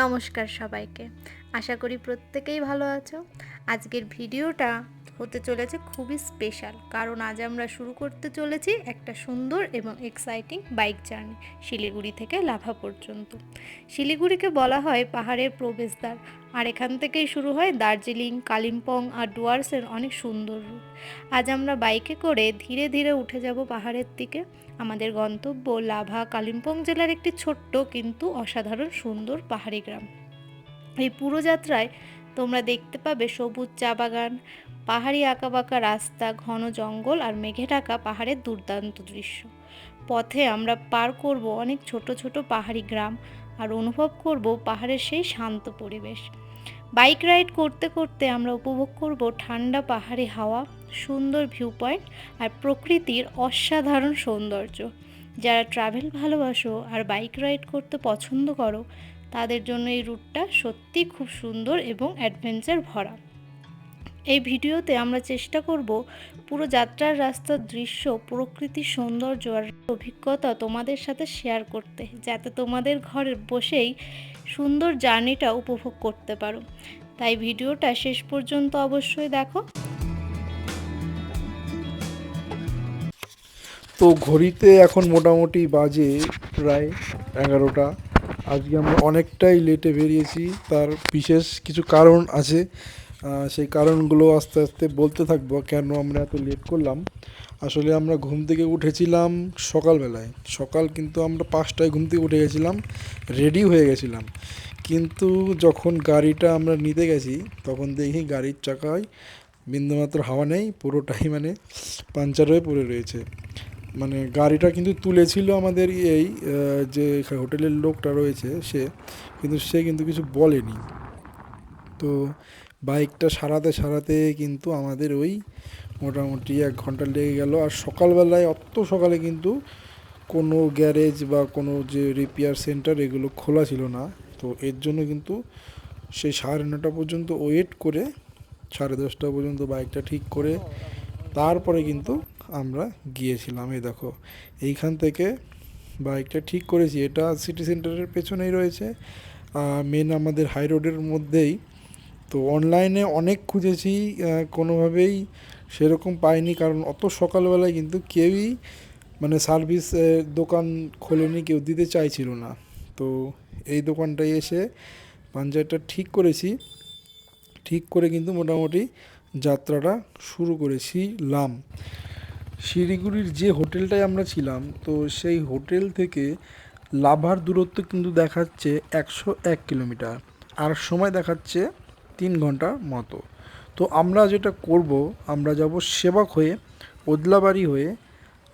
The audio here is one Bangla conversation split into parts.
নমস্কার সবাইকে। আশা করি প্রত্যেকেই ভালো আছো। আজকের ভিডিওটা হতে চলেছে খুবই স্পেশাল, কারণ আজ আমরা শুরু করতে চলেছি একটা সুন্দর এবং এক্সাইটিং বাইক জার্নি শিলিগুড়ি থেকে লাভা পর্যন্ত। শিলিগুড়িকে বলা হয় পাহাড়ের প্রবেশদ্বার, আর এখান থেকেই শুরু হয় দার্জিলিং, কালিম্পং আর ডুয়ার্সের অনেক সুন্দর রুট। আজ আমরা বাইকে করে ধীরে ধীরে উঠে যাব পাহাড়ের দিকে। আমাদের গন্তব্য লাভা, কালিম্পং জেলার একটি ছোট্ট কিন্তু অসাধারণ সুন্দর পাহাড়ি গ্রাম। এই পুরো যাত্রায় তোমরা দেখতে পাবে সবুজ চা বাগান, পাহাড়ি আঁকাবাঁকা রাস্তা, ঘন জঙ্গল আর মেঘে ঢাকা পাহাড়ের দুর্দান্ত দৃশ্য। পথে আমরা পার করব অনেক ছোট ছোট পাহাড়ি গ্রাম আর অনুভব করব পাহাড়ের সেই শান্ত পরিবেশ। বাইক রাইড করতে করতে আমরা উপভোগ করব ঠান্ডা পাহাড়ি হাওয়া, সুন্দর ভিউ পয়েন্ট আর প্রকৃতির অসাধারণ সৌন্দর্য। যারা ট্রাভেল ভালোবাসো আর বাইক রাইড করতে পছন্দ করো, তাদের জন্য এই রুটটা সত্যিই খুব সুন্দর এবং অ্যাডভেঞ্চার ভরা। এই ভিডিওতে আমরা চেষ্টা করব পুরো যাত্রার রাস্তার দৃশ্য, প্রকৃতির সৌন্দর্য আর অভিজ্ঞতা তোমাদের সাথে শেয়ার করতে, যাতে তোমাদের ঘরে বসেই সুন্দর জার্নিটা উপভোগ করতে পারো। তাই ভিডিওটা শেষ পর্যন্ত অবশ্যই দেখো। তো ঘড়িতে এখন মোটামুটি বাজে প্রায় 11টা। আজকে আমরা অনেকটাই লেটে বেরিয়েছি, তার বিশেষ কিছু কারণ আছে। সেই কারণগুলো আস্তে আস্তে বলতে থাকবো কেন আমরা এত লেট করলাম। আসলে আমরা ঘুম থেকে উঠেছিলাম সকালবেলায়, কিন্তু আমরা 5টায় ঘুম থেকে উঠে গেছিলাম, রেডি হয়ে গেছিলাম। কিন্তু যখন গাড়িটা আমরা নিতে গেছি তখন দেখি গাড়ির চাকায় বিন্দুমাত্র হাওয়া নেই, পুরোটাই পাঞ্চার হয়ে পড়ে রয়েছে। গাড়িটা কিন্তু তুলেছিল আমাদের যে হোটেলের লোকটা রয়েছে, সে কিন্তু কিছু বলেনি। তো বাইকটা সারাতে সারাতে কিন্তু আমাদের ওই মোটামুটি 1 ঘন্টা লেগে গেল। আর সকালবেলায়, অত সকালে কিন্তু কোনো গ্যারেজ বা কোনো যে রিপেয়ার সেন্টার এগুলো খোলা ছিল না। তো এর জন্য কিন্তু সেই 9:30 পর্যন্ত ওয়েট করে 10:30 পর্যন্ত বাইকটা ঠিক করে তারপরে কিন্তু আমরা গিয়েছিলাম। এই দেখো, এইখান থেকে বাইকটা ঠিক করেছি। এটা সিটি সেন্টারের পেছনেই রয়েছে, মেন আমাদের হাই রোডের মধ্যেই। তো অনলাইনে অনেক খুঁজেছি, কোনোভাবেই সেরকম পাইনি, কারণ অত সকালবেলায় কিন্তু কেউই সার্ভিস দোকান খোলেনি, কেউ দিতে চাইছিল না। তো এই দোকানটায় এসে পাঞ্চারটা ঠিক করেছি, ঠিক করে কিন্তু মোটামুটি যাত্রাটা শুরু করেছিলাম। শিলিগুড়ির যে হোটেলটায় আমরা ছিলাম, তো সেই হোটেল থেকে লাভার দূরত্ব কিন্তু দেখাচ্ছে 101 কিলোমিটার, আর সময় দেখাচ্ছে 3 ঘন্টার মতো। তো আমরা যেটা করব, আমরা যাব সেবক হয়ে, ওদলাবাড়ি হয়ে,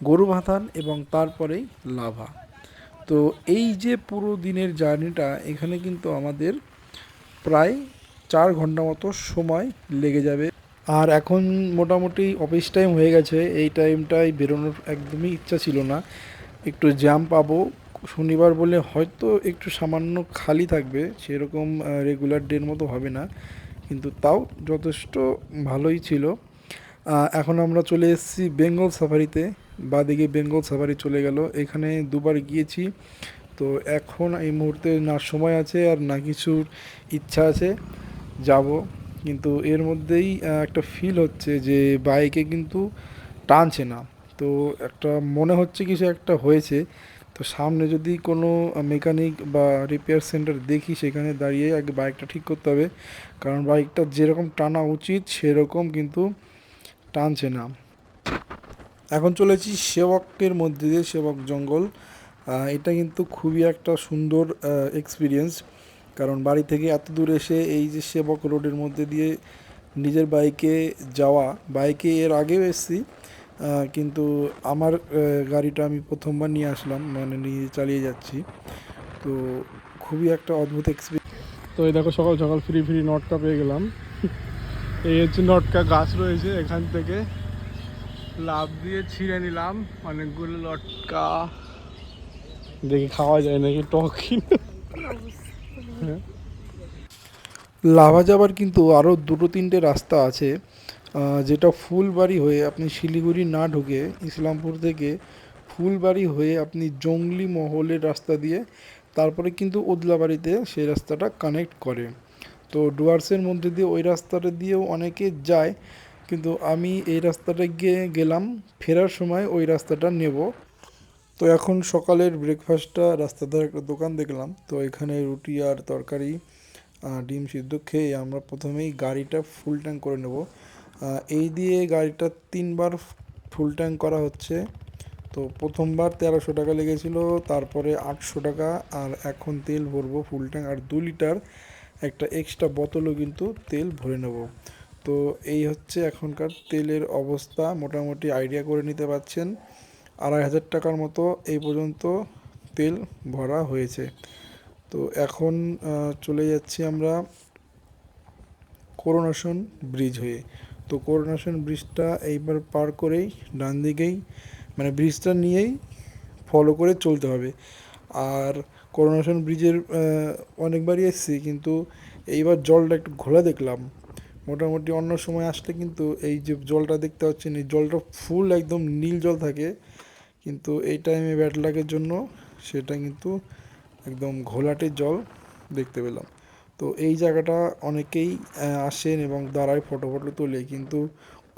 গরুভাথান এবং তারপরেই লাভা। তো এই যে পুরো দিনের জার্নিটা, এখানে কিন্তু আমাদের প্রায় 4 ঘন্টা মতো সময় লেগে যাবে। আর এখন মোটামুটি অফিস টাইম হয়ে গেছে, এই টাইমটায় বেরোনোর একদমই ইচ্ছা ছিল না। একটু জ্যাম পাবো, শনিবার বলে হয়তো একটু সামান্য খালি থাকবে, সেরকম রেগুলার ডের মতো হবে না, কিন্তু তাও যথেষ্ট ভালোই ছিল। এখন আমরা চলে এসেছি বেঙ্গল সাফারিতে। বাদিকে বেঙ্গল সাফারি চলে গেল, এখানে দুবার গিয়েছি। তো এখন এই মুহূর্তে না সময় আছে আর না কিছুর ইচ্ছা আছে, যাব। কিন্তু এর মধ্যেই একটা ফিল হচ্ছে যে বাইকে কিন্তু টানছে না। তো একটা মনে হচ্ছে কিছু একটা হয়েছে। তো সামনে যদি কোনো মেকানিক বা রিপেয়ার সেন্টার দেখি, সেখানে দাঁড়িয়ে আগে বাইকটা ঠিক করতে হবে, কারণ বাইকটা যেরকম টানা উচিত সেরকম কিন্তু টানছে না। এখন চলেছি সেবকের মধ্যে দিয়ে, সেবক জঙ্গল। এটা কিন্তু খুবই একটা সুন্দর এক্সপিরিয়েন্স, কারণ বাড়ি থেকে এত দূর এসে এই যে সেবক রোডের মধ্যে দিয়ে নিজের বাইকে যাওয়া। বাইকে এর আগেও এসেছি, কিন্তু আমার গাড়িটা আমি প্রথমবার নিয়ে আসলাম, নিয়ে চালিয়ে যাচ্ছি। তো খুবই একটা অদ্ভুত এক্সপিরিয়েন্স। তো এই দেখো, সকাল সকাল ফ্রি ফ্রি নটকা পেয়ে গেলাম। এই হচ্ছে নটকা গাছ রয়েছে, এখান থেকে লাভ দিয়ে ছিঁড়ে নিলাম অনেকগুলো লটকা। দেখি খাওয়া যায় নাকি, টক কিনা। হ্যাঁ, লাভা যাবার কিন্তু আরও 2-3টে রাস্তা আছে, যেটা ফুলবাড়ি হয়ে আপনি শিলিগুড়ি না ঢুকে ইসলামপুর থেকে ফুলবাড়ি হয়ে আপনি জঙ্গলি মহলের রাস্তা দিয়ে তারপরে কিন্তু ওদলাবাড়িতে সেই রাস্তাটা কানেক্ট করে। তো ডুয়ার্সের মধ্যে দিয়ে ওই রাস্তাটা দিয়েও অনেকে যায়, কিন্তু আমি এই রাস্তাটা গিয়ে গেলাম, ফেরার সময় ওই রাস্তাটা নেব। তো এখন সকালের ব্রেকফাস্টটা রাস্তার ধারে একটা দোকান দেখলাম, তো এখানে রুটি আর তরকারি, ডিম সিদ্ধ খেয়ে আমরা প্রথমেই গাড়িটা ফুল ট্যাঙ্ক করে নেব। এই দিয়ে গাড়িটা 3বার ফুল ট্যাঙ্ক করা হচ্ছে। তো প্রথমবার 1300 টাকা লেগেছিল, তারপরে 800 টাকা, আর এখন তেল ভরবো ফুল ট্যাঙ্ক আর 2 লিটার একটা এক্সট্রা বোতলও কিন্তু তেল ভরে নেব। তো এই হচ্ছে এখনকার তেলের অবস্থা, মোটামুটি আইডিয়া করে নিতে পারছেন। 2500 টাকার মতো এই পর্যন্ত তেল ভরা হয়েছে। তো এখন চলে যাচ্ছি আমরা করোনেশন ব্রিজ হয়ে। তো করোনেশন ব্রিজটা এইবার পার করেই ডান দিকেই, মানে ব্রিজটা নিয়েই ফলো করে চলতে হবে। আর করোনেশন ব্রিজের অনেকবারই এসেছি, কিন্তু এইবার জলটা একটু ঘোলা দেখলাম। মোটামুটি অন্য সময় আসলে কিন্তু এই যে জলটা দেখতে পাচ্ছেন, এই জলটা ফুল একদম নীল জল থাকে, কিন্তু এই টাইমে ব্যাড লাকের জন্য সেটা কিন্তু একদম ঘোলাটে জল দেখতে পেলাম। তো এই জায়গাটা অনেকেই আসেন এবং দাঁড়ায়, ফটো ফটো তোলে, কিন্তু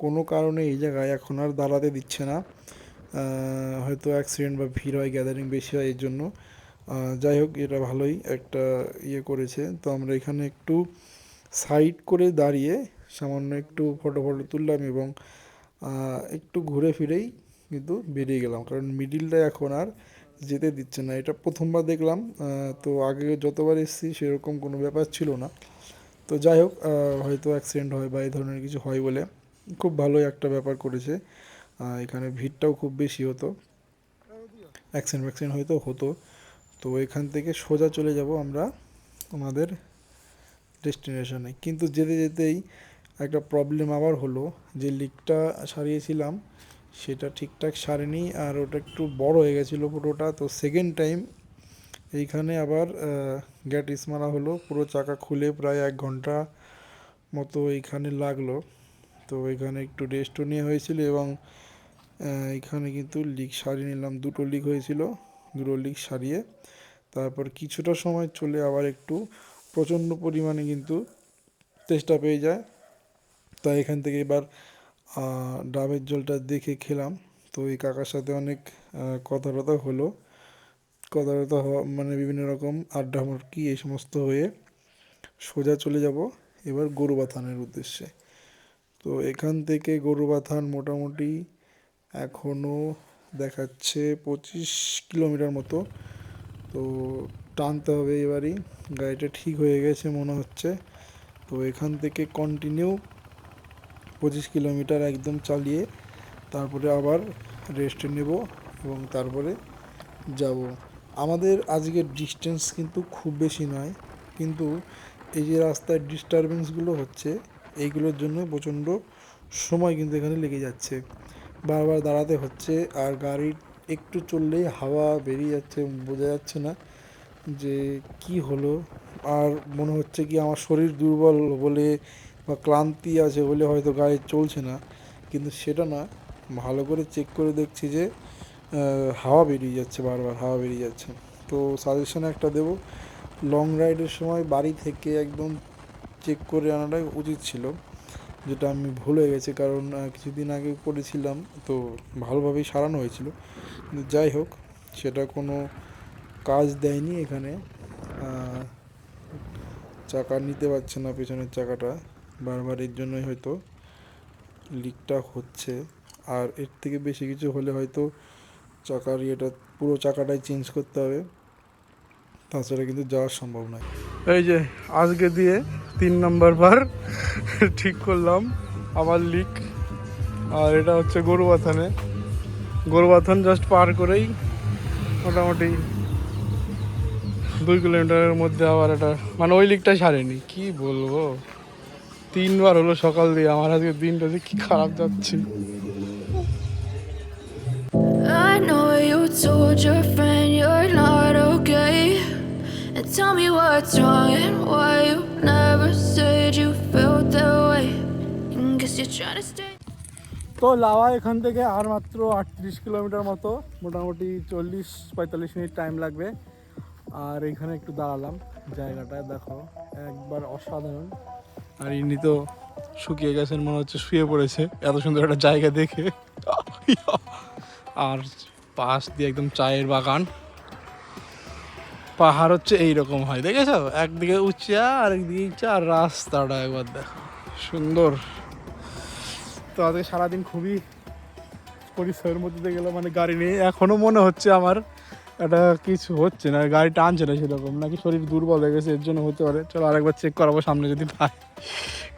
কোনো কারণে এই জায়গায় এখন আর দাঁড়াতে দিচ্ছে না। হয়তো অ্যাক্সিডেন্ট বা ভিড় হয়, গ্যাদারিং বেশি হয়, এর জন্য। যাই হোক, এটা ভালোই একটা ইয়ে করেছে। তো আমরা এখানে একটু সাইড করে দাঁড়িয়ে সামান্য একটু ফটো ফটো তুললাম এবং একটু ঘুরে ফিরেই কিন্তু বেরিয়ে গেলাম, কারণ মিডিলটা এখন আর যেতে দিচ্ছে না। এটা প্রথমবার দেখলাম, তো আগে যতবার এসেছি সেরকম কোনো ব্যাপার ছিল না। তো যাই হোক, হয়তো অ্যাক্সিডেন্ট হয় বা এই ধরনের কিছু হয় বলে খুব ভালোই একটা ব্যাপার করেছে। এখানে ভিড়টাও খুব বেশি হতো, অ্যাক্সিডেন্ট হতো। তো এখান থেকে সোজা চলে যাব আমরা আমাদের ডেস্টিনেশনে। কিন্তু যেতে যেতেই একটা প্রবলেম আবার হলো, যে লিকটা সারিয়েছিলাম সেটা ঠিকঠাক সারেনি, আর ওটা একটু বড় হয়ে গেছিলো পুরোটা। তো সেকেন্ড টাইম এইখানে আবার গ্যাটিস মারা হলো, পুরো চাকা খুলে প্রায় 1 ঘন্টা মতো এইখানে লাগলো। তো এখানে একটু রেস্টও নেওয়া হয়েছিল এবং এখানে কিন্তু লিক সারিয়ে নিলাম। 2টো লিক হয়েছিল, 2টো লিক সারিয়ে তারপর কিছুটা সময় চলে আবার একটু প্রচণ্ড পরিমাণে কিন্তু তেষ্টা পেয়ে যায়। তাই এখান থেকে এবার ডাবের জলটা দেখে খেলাম। তো এই কাকার সাথে অনেক কথা টথা হলো, কথা টথা হওয়া মানে বিভিন্ন রকম আড্ডা মুরকি এই সমস্ত হয়ে সোজা চলে যাব এবার গরুবাথানের উদ্দেশ্যে। তো এখান থেকে গরুবাথান মোটামুটি এখনও দেখাচ্ছে 25 কিলোমিটার মতো। তো টানতে হবে এবারই, গাড়িটা ঠিক হয়ে গেছে মনে হচ্ছে। তো এখান থেকে কন্টিনিউ 25 কিলোমিটার একদম চালিয়ে তারপরে আবার রেস্ট নেব এবং তারপরে যাব। আমাদের আজকের ডিস্টেন্স কিন্তু খুব বেশি নয়, কিন্তু এই যে রাস্তায় ডিস্টারবেন্সগুলো হচ্ছে এইগুলোর জন্য প্রচণ্ড সময় কিন্তু এখানে লেগে যাচ্ছে, বারবার দাঁড়াতে হচ্ছে। আর গাড়ির একটু চললেই হাওয়া বেরিয়ে যাচ্ছে, বোঝা যাচ্ছে না যে কি হলো। আর মনে হচ্ছে কি আমার শরীর দুর্বল বলে বা ক্লান্তি আছে বলে হয়তো গাড়ি চলছে না, কিন্তু সেটা না। ভালো করে চেক করে দেখছি যে হাওয়া বেরিয়ে যাচ্ছে, বারবার হাওয়া বেরিয়ে যাচ্ছে। তো সাজেশন একটা দেবো, লং রাইডের সময় বাড়ি থেকে একদম চেক করে আনাটাই উচিত ছিল, যেটা আমি ভুল হয়ে গেছে, কারণ কিছুদিন আগে করেছিলাম তো ভালোভাবেই সারানো হয়েছিল। কিন্তু যাই হোক, সেটা কোনো কাজ দেয়নি এখানে। চাকা নিতে পারছে না পেছনের চাকাটা, বারবার এর জন্যই হয়তো লিকটা হচ্ছে। আর এর থেকে বেশি কিছু হলে হয়তো চাকার ইয়েটা পুরো চাকাটাই চেঞ্জ করতে হবে, তাছাড়া কিন্তু যাওয়া সম্ভব নয়। এই যে আজকে দিয়ে 3 নম্বর বার ঠিক করলাম আমার লিক। আর এটা হচ্ছে গরুবাথান জাস্ট পার করেই মোটামুটি 2 কিলোমিটারের মধ্যে আবার এটা, মানে ওই লিকটা সারেনি, কি বলবো। 3বার হলো সকাল দিয়ে, আমার আজকে দিনটা যে কি খারাপ যাচ্ছে। I know you told your friend you're not okay, and tell me what's wrong and why you never said you felt that way. Guess you're trying to stay. তো লাওয়া এখান থেকে আর মাত্র 38 কিলোমিটার মতো, মোটামুটি 40-45 মিনিট টাইম লাগবে। আর এখানে একটু দাঁড়ালাম, জায়গাটা দেখো একবার অসাধারণ। আর ইনি তো শুকিয়ে গেছেন, মনে হচ্ছে শুয়ে পড়েছে এত সুন্দর একটা জায়গা দেখে। আর পাশ দিয়ে একদম চায়ের বাগান, পাহাড় হচ্ছে এইরকম হয় দেখেছো, একদিকে উঁচা আর একদিকে উঁচা, আর রাস্তাটা একবার দেখো সুন্দর। তো আজকে সারাদিন খুবই পরিশ্রমের মধ্যে দিয়ে গেল, মানে গাড়ি নিয়ে এখনো মনে হচ্ছে আমার এটা কিছু হচ্ছে না, গাড়ি টানছে না সেরকম, নাকি শরীর দুর্বল হয়ে গেছে এর জন্য হতে পারে। চলো আরেকবার চেক করাবো সামনে যদি পাই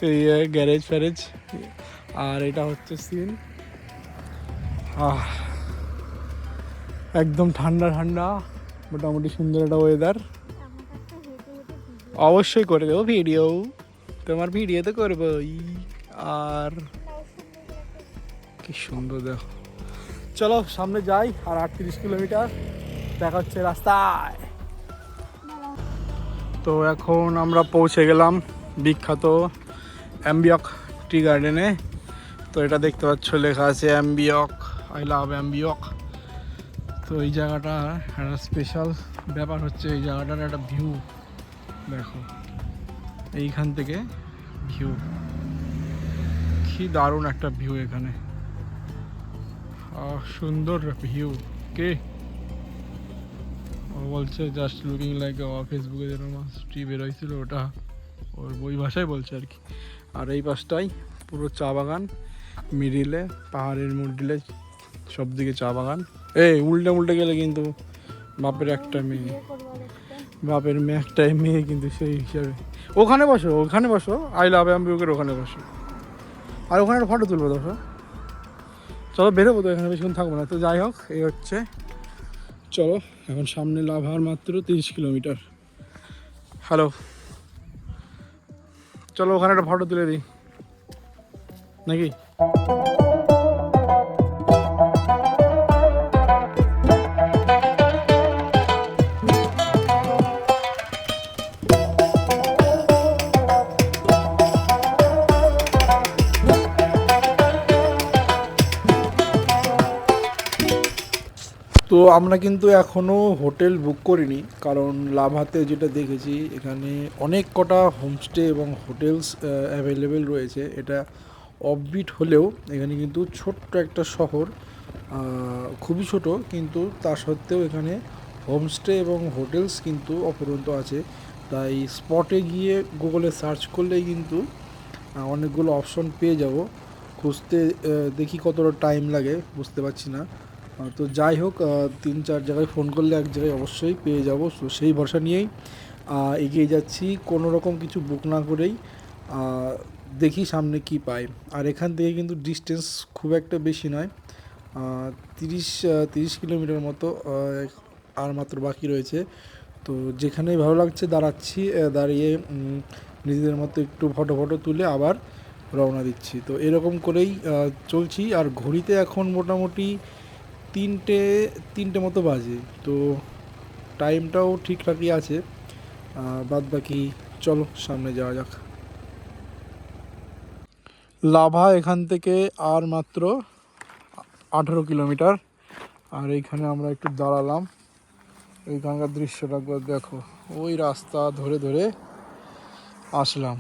এই গ্যারেজ ফ্যারেজ। আর এটা হচ্ছে সিন, একদম ঠান্ডা ঠান্ডা, মোটামুটি সুন্দর একটা ওয়েদার। অবশ্যই করে দেবো ভিডিও, তোমার ভিডিও তো করবোই। আর কি সুন্দর দেখো, চলো সামনে যাই। আর 38 কিলোমিটার দেখা হচ্ছে রাস্তায়। তো এখন আমরা পৌঁছে গেলাম বিখ্যাত অ্যাম্বিয়ক টি গার্ডেনে। তো এটা দেখতে পাচ্ছ লেখা আছে অ্যাম্বিয়ক, আই লাভ অ্যাম্বিয়ক। তো এই জায়গাটা একটা স্পেশাল ব্যাপার হচ্ছে, এই জায়গাটার একটা ভিউ দেখো, এইখান থেকে ভিউ কি দারুণ একটা ভিউ এখানে, সুন্দর ভিউ। কে ও বলছে জাস্ট লুকিং লাইক ফেসবুকে যেন মাছটি বেরোয়ছিল, ওটা ওর বই ভাষায় বলছে আর কি। আর এই পাশটাই পুরো চা বাগান, মিডিলে পাহাড়ের মিডিলে সব দিকে চা বাগান। এই উল্টে উল্টে গেলে কিন্তু বাপের একটা মেয়ে, বাপের মেয়ে একটাই মেয়ে কিন্তু সেই হিসাবে। ওখানে বসো, ওখানে বসো, আই লাভ অ্যাম্বিয়কের ওখানে বসো, আর ওখানে একটা ফটো তুলবো। দেখো চলো বেরোবো তো, এখানে বেশিক্ষণ থাকবো না। তো যাই হোক, এই হচ্ছে, চলো এখন সামনে লাভার মাত্র 30 কিলোমিটার। হ্যালো, চলো ওখানে একটা ফটো তুলে দিই নাকি। তো আমরা কিন্তু এখনও হোটেল বুক করিনি, কারণ লাভাতে যেটা দেখেছি এখানে অনেক কটা হোমস্টে এবং হোটেলস অ্যাভেলেবেল রয়েছে। এটা অফবিট হলেও এখানে কিন্তু ছোট্ট একটা শহর, খুবই ছোট, কিন্তু তা সত্ত্বেও এখানে হোমস্টে এবং হোটেলস কিন্তু অপরন্ত আছে। তাই স্পটে গিয়ে গুগলে সার্চ করলেই কিন্তু অনেকগুলো অপশন পেয়ে যাব। খুঁজতে দেখি কতটা টাইম লাগে বুঝতে পারছি না। তো যাই হোক, 3-4 জায়গায় ফোন করলে এক জায়গায় অবশ্যই পেয়ে যাব। তো সেই ভরসা নিয়েই এগিয়ে যাচ্ছি, কোনো রকম কিছু বুক না করেই। দেখি সামনে কি পাই। আর এখান থেকে কিন্তু ডিস্টেন্স খুব একটা বেশি নয়, 30 কিলোমিটার মতো আর মাত্র বাকি রয়েছে। তো যেখানেই ভালো লাগছে দাঁড়াচ্ছি, দাঁড়িয়ে নিজেদের মতো একটু ফটো তুলে আবার রওনা দিচ্ছি। তো এরকম করেই চলছি। আর ঘড়িতে এখন মোটামুটি 3টে মতো বাজে, তো টাইমটাও ঠিকঠাকই আছে। বাদ বাকি চলো সামনে যাওয়া যাক। লাভা এখান থেকে আর মাত্র 18 কিলোমিটার। আর এইখানে আমরা একটু দাঁড়ালাম, এইখানকার দৃশ্যটা দেখো, ওই রাস্তা ধরে ধরে আসলাম।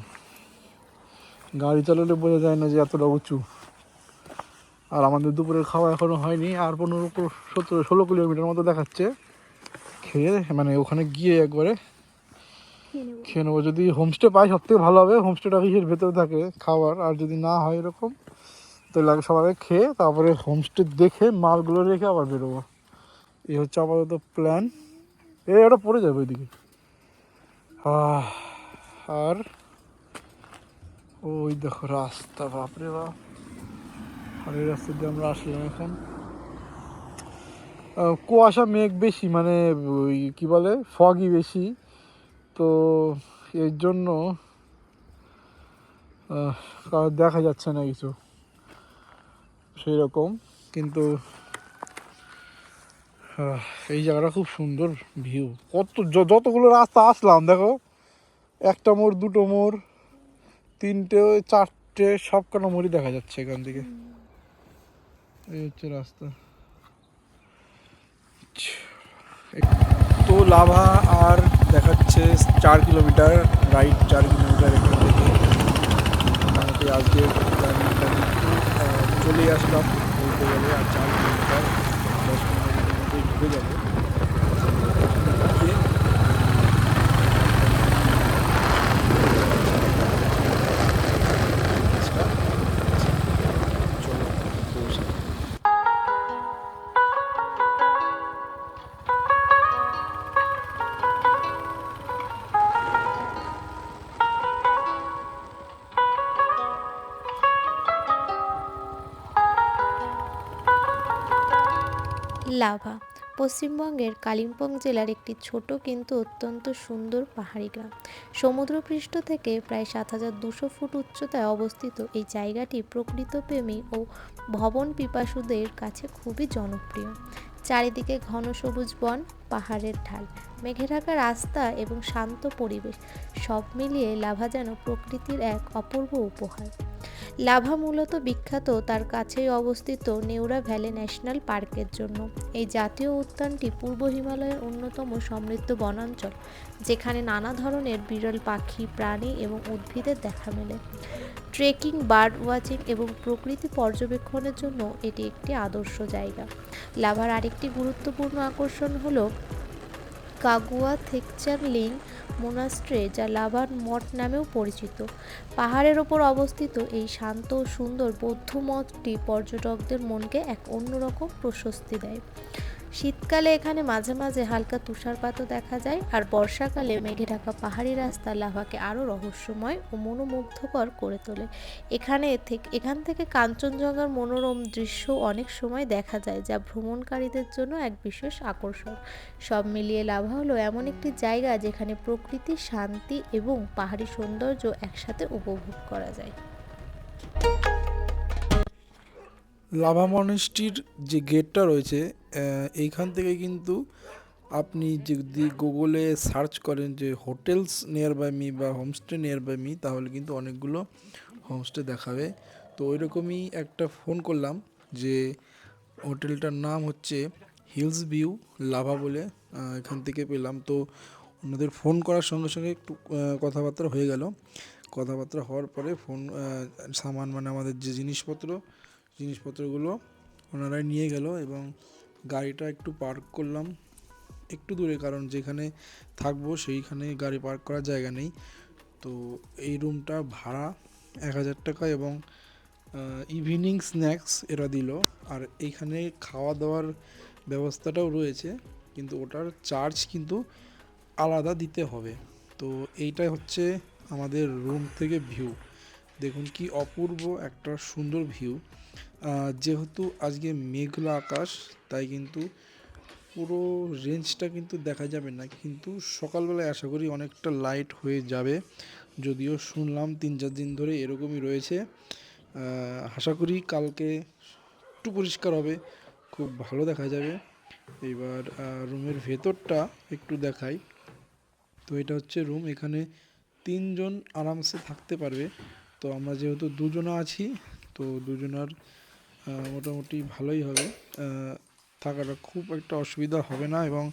গাড়ি চালালে বোঝা যায় না যে এতটা উঁচু। আর আমাদের দুপুরের খাওয়া এখনও হয়নি, আর 15-16 কিলোমিটার মতো দেখাচ্ছে। খেয়ে মানে ওখানে গিয়ে একবারে খেয়ে নেবো। যদি হোমস্টে পাই সব থেকে ভালো হবে, হোমস্টেটা কিসের ভেতরে থাকে খাবার। আর যদি না হয় এরকম, তাহলে আগে সবাই খেয়ে তারপরে হোমস্টে দেখে মালগুলো রেখে আবার বেরোবো। এই হচ্ছে আপাতত প্ল্যান। ওটা পড়ে যাবে ওইদিকে। আর ওই দেখো রাস্তা, বাপরে বাপ। আর এই রাস্তা দিয়ে আমরা আসলাম এখন। কুয়াশা মেঘ বেশি, মানে ওই কী বলে ফগই বেশি, তো এর জন্য দেখা যাচ্ছে না কিছু সেই রকম। কিন্তু এই জায়গাটা খুব সুন্দর ভিউ। যতগুলো রাস্তা আসলাম দেখো, একটা মোড়, দুটো মোড়, 3টে, 4টে, সবকটা মোড়ই দেখা যাচ্ছে এখান থেকে। এই হচ্ছে রাস্তা। তো তো লাভা আর দেখাচ্ছে 4 কিলোমিটার রাইড, 4 কিলোমিটার এখান থেকে। মোটামুটি আজকের জার্নিটা কিন্তু চলেই আসলাম বলতে গেলে, আর 4 কিলোমিটার 10-15 মিনিটের মধ্যেই ঢুকে যাবো। গিয়ে চলো পৌঁছাই। লাভা পশ্চিমবঙ্গের কালিম্পং জেলার একটি ছোট কিন্তু অত্যন্ত সুন্দর পাহাড়ি গ্রাম। সমুদ্রপৃষ্ঠ থেকে প্রায় 7,200 ফুট উচ্চতায় অবস্থিত এই জায়গাটি প্রকৃতপ্রেমী ও ভ্রমণ পিপাসুদের কাছে খুবই জনপ্রিয়। চারিদিকে ঘন সবুজ বন, পাহাড়ের ঢাল, মেঘে ঢাকা রাস্তা এবং শান্ত পরিবেশ, সব মিলিয়ে লাভা যেন প্রকৃতির এক অপূর্ব উপহার। লাভা মূলত বিখ্যাত তার কাছেই অবস্থিত নেউরা ভ্যালি ন্যাশনাল পার্কের জন্য। এই জাতীয় উদ্যানটি পূর্ব হিমালয়ের অন্যতম সমৃদ্ধ বনাঞ্চল, যেখানে নানা ধরনের বিরল পাখি, প্রাণী এবং উদ্ভিদের দেখা মেলে। ট্রেকিং, বার্ড ওয়াচিং এবং প্রকৃতি পর্যবেক্ষণের জন্য এটি একটি আদর্শ জায়গা। লাভার আরেকটি গুরুত্বপূর্ণ আকর্ষণ হলো কাগুয়া থেকচার লিং মোনাস্ট্রে, যা লাভার মঠ নামেও পরিচিত। পাহাড়ের ওপর অবস্থিত এই শান্ত ও সুন্দর বৌদ্ধ মঠটি পর্যটকদের মনকে এক অন্যরকম প্রশস্তি দেয়। শীতকালে এখানে মাঝে মাঝে হালকা তুষারপাতও দেখা যায়, আর বর্ষাকালে মেঘে ঢাকা পাহাড়ি রাস্তা লাভাকে আরও রহস্যময় ও মনোমুগ্ধকর করে তোলে। এখান থেকে কাঞ্চনজঙ্ঘার মনোরম দৃশ্য অনেক সময় দেখা যায়, যা ভ্রমণকারীদের জন্য এক বিশেষ আকর্ষণ। সব মিলিয়ে লাভা হলো এমন একটি জায়গা যেখানে প্রকৃতি, শান্তি এবং পাহাড়ি সৌন্দর্য একসাথে উপভোগ করা যায়। লাভা মনেস্ট্রির যে গেটটা রয়েছে, এইখান থেকে কিন্তু আপনি যদি গুগলে সার্চ করেন যে হোটেলস নিয়ার বাই মি বা হোমস্টে নিয়ার বাই মি, তাহলে কিন্তু অনেকগুলো হোমস্টে দেখাবে। তো ওইরকমই একটা ফোন করলাম, যে হোটেলটার নাম হচ্ছে হিলস ভিউ লাভা বলে, এখান থেকে পেলাম। তো ওনাদের ফোন করার সঙ্গে সঙ্গে একটু কথাবার্তা হয়ে গেল। কথাবার্তা হওয়ার পরে ফোন সামান মানে আমাদের যে জিনিসপত্রগুলো ওনারাই নিয়ে গেল, এবং গাড়িটা একটু পার্ক করলাম একটু দূরে, কারণ যেখানে থাকবো সেইখানে গাড়ি পার্ক করার জায়গা নেই। তো এই রুমটা ভাড়া 1,000 টাকা, এবং ইভিনিং স্ন্যাক্স এরা দিল। আর এইখানে খাওয়া দাওয়ার ব্যবস্থাটাও রয়েছে, কিন্তু ওটার চার্জ কিন্তু আলাদা দিতে হবে। তো এইটাই হচ্ছে আমাদের রুম থেকে ভিউ। দেখুন কি অপূর্ব একটা সুন্দর ভিউ। যেহেতু আজকে মেঘলা আকাশ, তাই কিন্তু পুরো রেঞ্জটা কিন্তু দেখা যাবে না, কিন্তু সকালবেলায় আশা করি অনেকটা লাইট হয়ে যাবে। যদিও শুনলাম 3-4 দিন ধরে এরকমই রয়েছে। আশা করি কালকে একটু পরিষ্কার হবে, খুব ভালো দেখা যাবে। এবার রুমের ভেতরটা একটু দেখাই। তো এটা হচ্ছে রুম, এখানে 3 জন আরামসে থাকতে পারবে। তো আমরা যেহেতু 2 জন আছি, তো 2জনার মোটামুটি ভালোই হবে, থাকাটা খুব একটা অসুবিধা হবে না, এবং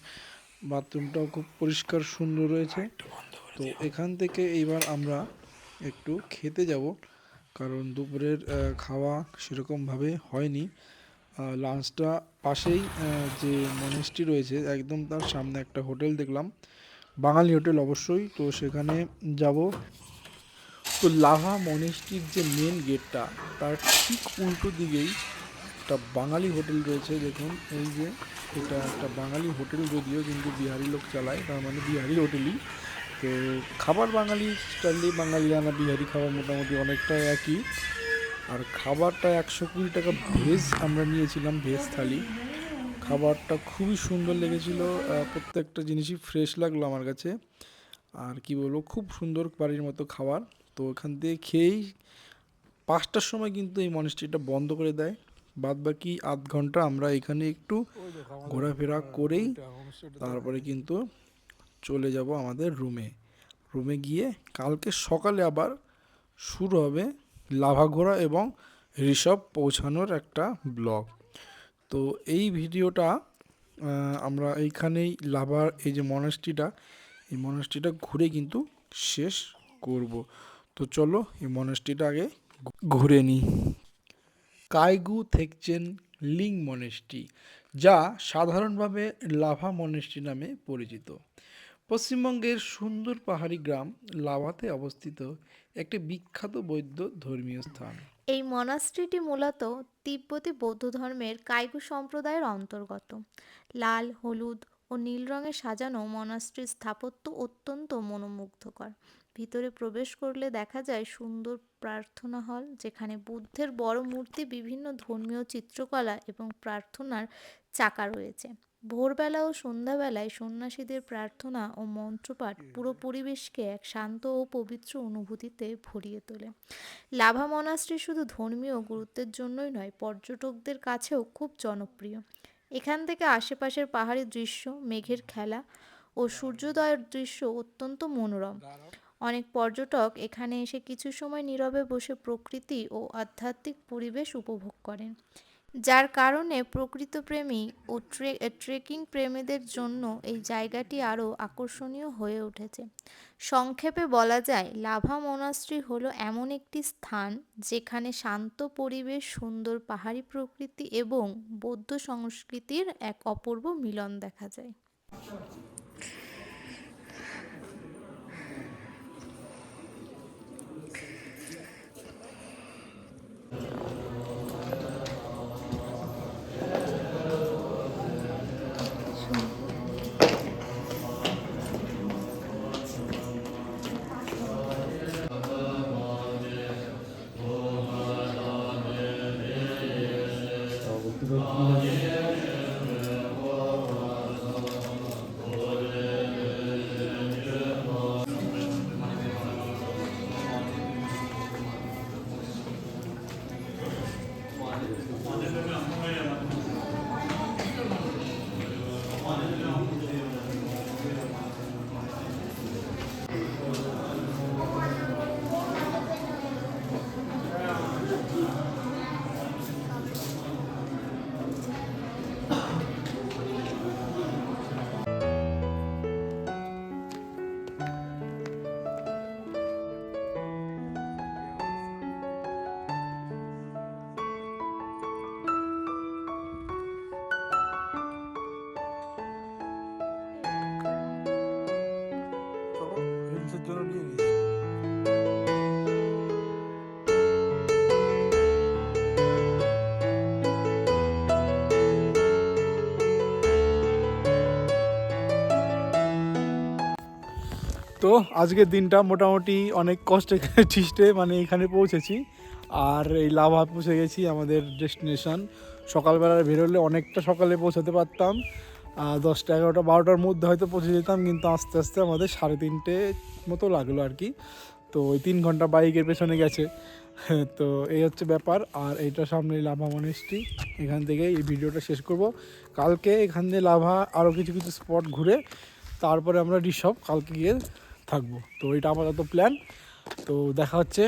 বাথরুমটাও খুব পরিষ্কার সুন্দর রয়েছে। তো এখান থেকে এইবার আমরা একটু খেতে যাব, কারণ দুপুরের খাওয়া সেরকমভাবে হয়নি। লাঞ্চটা পাশেই যে মনেস্ট্রি রয়েছে একদম তার সামনে একটা হোটেল দেখলাম, বাঙালি হোটেল অবশ্যই, তো সেখানে যাব। তো লাভা মনেস্ট্রির যে মেন গেটটা, তার ঠিক উল্টো দিকেই একটা বাঙালি হোটেল রয়েছে। দেখুন এই যে এটা একটা বাঙালি হোটেল, যদিও কিন্তু বিহারি লোক চালায়, তার মানে বিহারি হোটেলই। তো খাবার বাঙালি স্টাইলে, বাঙালিয়ানা বিহারি খাবার মোটামুটি অনেকটাই একই। আর খাবারটা 120 টাকা ভেজ আমরা নিয়েছিলাম, ভেজ থালি। খাবারটা খুবই সুন্দর লেগেছিল, প্রত্যেকটা জিনিসই ফ্রেশ লাগলো আমার কাছে। আর কি বলবো, খুব সুন্দর বাড়ির মতো খাবার। তো ওখান থেকে খেয়েই 5টার সময় কিন্তু এই মনেস্ট্রিটা বন্ধ করে দেয়। বাদ বাকি আধ ঘন্টা আমরা এখানে একটু ঘোরাফেরা করেই তারপরে কিন্তু চলে যাব আমাদের রুমে গিয়ে কালকে সকালে আবার শুরু হবে লাভা ঘোরা এবং ঋষভ পৌঁছানোর একটা ব্লগ। তো এই ভিডিওটা আমরা এইখানেই লাভার এই যে মনাস্ট্রিটা, এই মনাস্ট্রিটা ঘুরে কিন্তু শেষ করব। তো চলো এই মনাস্ট্রিটা আগে ঘুরে নিই। কাইগু থেকচেন লিং মনেস্ট্রি, যা সাধারণভাবে লাভা মনেস্ট্রি নামে পরিচিত, পশ্চিমবঙ্গের সুন্দর পাহাড়ি গ্রাম লাভাতে অবস্থিত একটি বিখ্যাত বৌদ্ধ ধর্মীয় স্থান। এই মনাস্ট্রিটি মূলত তিব্বতী বৌদ্ধ ধর্মের কাইগু সম্প্রদায়ের অন্তর্গত। লাল, হলুদ ও নীল রঙে সাজানো মনাস্ট্রির স্থাপত্য অত্যন্ত মনোমুগ্ধকর। ভিতরে প্রবেশ করলে দেখা যায় সুন্দর প্রার্থনা হল, যেখানে বুদ্ধের বড় মূর্তি, বিভিন্ন ধর্মীয় চিত্রকলা এবং প্রার্থনার চাকা রয়েছে। ভোরবেলা ও সন্ধ্যাবেলায় সন্ন্যাসীদের প্রার্থনা ও মন্ত্রপাঠ পুরো পরিবেশকে এক শান্ত ও পবিত্র অনুভূতিতে ভরিয়ে তোলে। লাভা মনাস্ট্রি শুধু ধর্মীয় গুরুত্বের জন্যই নয়, পর্যটকদের কাছেও খুব জনপ্রিয়। এখান থেকে আশেপাশের পাহাড়ি দৃশ্য, মেঘের খেলা ও সূর্যোদয়ের দৃশ্য অত্যন্ত মনোরম। অনেক পর্যটক এখানে এসে কিছু সময় নীরবে বসে প্রকৃতি ও আধ্যাত্মিক পরিবেশ উপভোগ করেন, যার কারণে প্রকৃতপ্রেমী ও ট্রেকিং প্রেমীদের জন্য এই জায়গাটি আরও আকর্ষণীয় হয়ে উঠেছে। সংক্ষেপে বলা যায়, লাভা মনাস্ট্রি হলো এমন একটি স্থান যেখানে শান্ত পরিবেশ, সুন্দর পাহাড়ি প্রকৃতি এবং বৌদ্ধ সংস্কৃতির এক অপূর্ব মিলন দেখা যায়। রিলসের জন্য নিয়ে গেছি। তো আজকের দিনটা মোটামুটি অনেক কষ্টে ঠিস্টে মানে এখানে পৌঁছেছি, আর এই লাভা পৌঁছে গেছি আমাদের ডেস্টিনেশন। সকালবেলা বেরোলে অনেকটা সকালে পৌঁছাতে পারতাম, 10টা 11টা 12টার মধ্যে হয়তো পৌঁছে যেতাম, কিন্তু আস্তে আস্তে আমাদের 3:30 মতো লাগলো আর কি। তো ওই 3 ঘন্টা বাইকের পেছনে গেছে। তো এই হচ্ছে ব্যাপার। আর এইটা সামনে লাভা মনেস্ট্রি, এখান থেকে এই ভিডিওটা শেষ করব। কালকে এখান থেকে লাভা আরও কিছু কিছু স্পট ঘুরে তারপরে আমরা ঋষভ কালকে গিয়ে থাকবো। তো এটা আপাতত প্ল্যান। তো দেখা হচ্ছে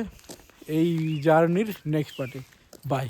এই জার্নির নেক্সট পার্টে। বাই।